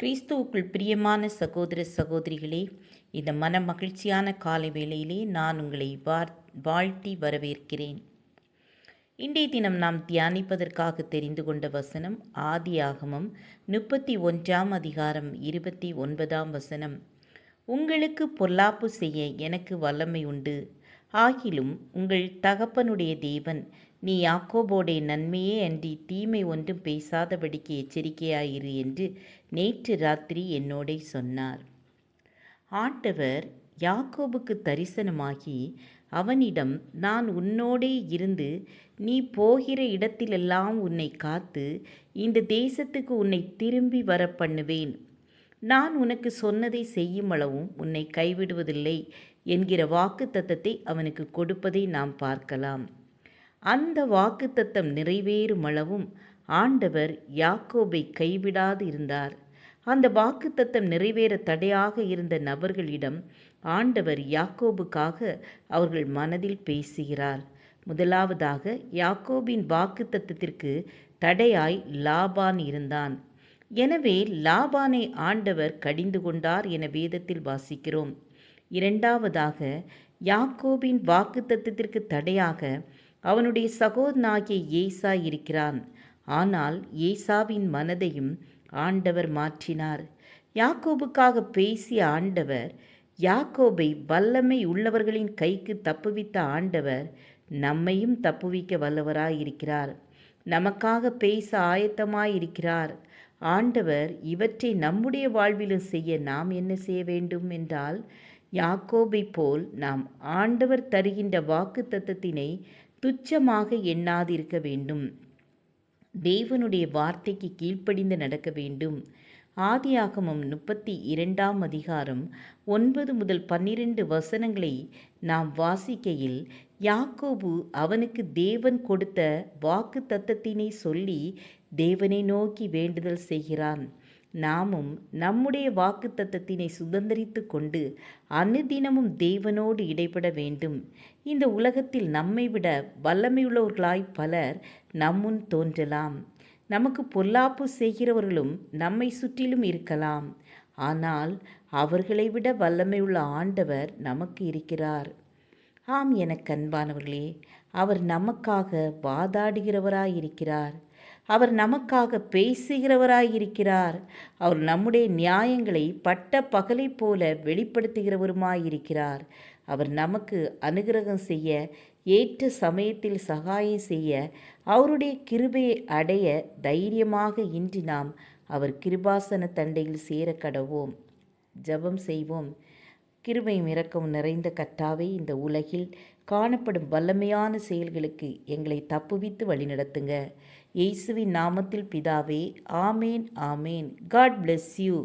கிறிஸ்துவுக்குள் பிரியமான சகோதர சகோதரிகளே, இந்த மன மகிழ்ச்சியான காலை வேளையிலே நான் உங்களை வாழ்த்தி வரவேற்கிறேன். இன்றைய தினம் நாம் தியானிப்பதற்காக தெரிந்து கொண்ட வசனம் ஆதியாகமம் 31 அதிகாரம் 29 உங்களுக்கு பொல்லாப்பு செய்ய எனக்கு வல்லமை உண்டு. ஆகிலும் உங்கள் தகப்பனுடைய தேவன் நீ யாக்கோபோடைய நன்மையே அன்றி தீமை ஒன்றும் பேசாதபடிக்கு எச்சரிக்கையாயிரு என்று நேற்று ராத்திரி என்னோடே சொன்னார். ஆண்டவர் யாக்கோபுக்கு தரிசனமாகி அவனிடம், நான் உன்னோடே இருந்து நீ போகிற இடத்திலெல்லாம் உன்னை காத்து இந்த தேசத்துக்கு உன்னை திரும்பி வர பண்ணுவேன். நான் உனக்கு சொன்னதை செய்யும் அளவும் உன்னை கைவிடுவதில்லை என்கிற வாக்குத்தத்தத்தை அவனுக்கு கொடுப்பதை நாம் பார்க்கலாம். அந்த வாக்குத்தத்தம் நிறைவேறும் அளவும் ஆண்டவர் யாக்கோபை கைவிடாது இருந்தார். அந்த வாக்குத்தத்தம் நிறைவேற தடையாக இருந்த நபர்களிடம் ஆண்டவர் யாக்கோபுக்காக அவர்கள் மனதில் பேசுகிறார். முதலாவதாக யாக்கோபின் வாக்குத்தத்தத்திற்கு தடையாய் லாபான் இருந்தான். எனவே லாபானை ஆண்டவர் கடிந்து கொண்டார் என வேதத்தில் வாசிக்கிறோம். இரண்டாவதாக யாக்கோபின் வாக்குத்தத்தத்திற்கு தடையாக அவனுடைய சகோதரனாகிய ஏசா இருக்கிறான். ஆனால் ஏசாவின் மனதையும் ஆண்டவர் மாற்றினார். யாக்கோபுக்காக பேசிய ஆண்டவர், யாக்கோபை வல்லமை உள்ளவர்களின் கைக்கு தப்புவித்த ஆண்டவர் நம்மையும் தப்புவிக்க வல்லவராயிருக்கிறார். நமக்காக பேச ஆயத்தமாயிருக்கிறார். ஆண்டவர் இவற்றை நம்முடைய வாழ்விலும் செய்ய நாம் என்ன செய்ய வேண்டும் என்றால், யாக்கோபை போல் நாம் ஆண்டவர் தருகின்ற வாக்குத்தத்தத்தினை துச்சமாக எண்ணாதிருக்க வேண்டும். தேவனுடைய வார்த்தைக்கு கீழ்ப்படிந்து நடக்க வேண்டும். ஆதியாகமம் 32 அதிகாரம் 9 முதல் 12 நாம் வாசிக்கையில், யாக்கோபு அவனுக்கு தேவன் கொடுத்த வாக்குத்தத்தத்தினை சொல்லி தேவனை நோக்கி வேண்டுதல் செய்கிறான். நாமும் நம்முடைய வாக்குத்தத்தத்தினை சுதந்திரித்து கொண்டு அனுதினமும் தேவனோடு இடைப்பட வேண்டும். இந்த உலகத்தில் நம்மை விட வல்லமையுள்ளவர்களாய் பலர் நம்முன் தோன்றலாம். நமக்கு பொல்லாப்பு செய்கிறவர்களும் நம்மை சுற்றிலும் இருக்கலாம். ஆனால் அவர்களை விட வல்லமையுள்ள ஆண்டவர் நமக்கு இருக்கிறார். ஆம், எனக்கு அன்பானவர்களே, அவர் நமக்காக வாதாடுகிறவராயிருக்கிறார். அவர் நமக்காக பேசுகிறவராயிருக்கிறார். அவர் நம்முடைய நியாயங்களை பட்ட பகலை போல வெளிப்படுத்துகிறவருமாயிருக்கிறார். அவர் நமக்கு அனுகிரகம் செய்ய, ஏற்ற சமயத்தில் சகாயம் செய்ய, அவருடைய கிருபையை அடைய தைரியமாக இன்று நாம் அவர் கிருபாசன தண்டையில் சேர கடவோம். ஜெபம் செய்வோம். கிருபையும் இரக்கமும் நிறைந்த கர்த்தாவே, இந்த உலகில் காணப்படும் வல்லமையான செயல்களுக்கு எங்களை தப்புவித்து வழிநடத்துங்க. இயேசுவின் நாமத்தில் பிதாவே, ஆமேன் ஆமேன். God bless you.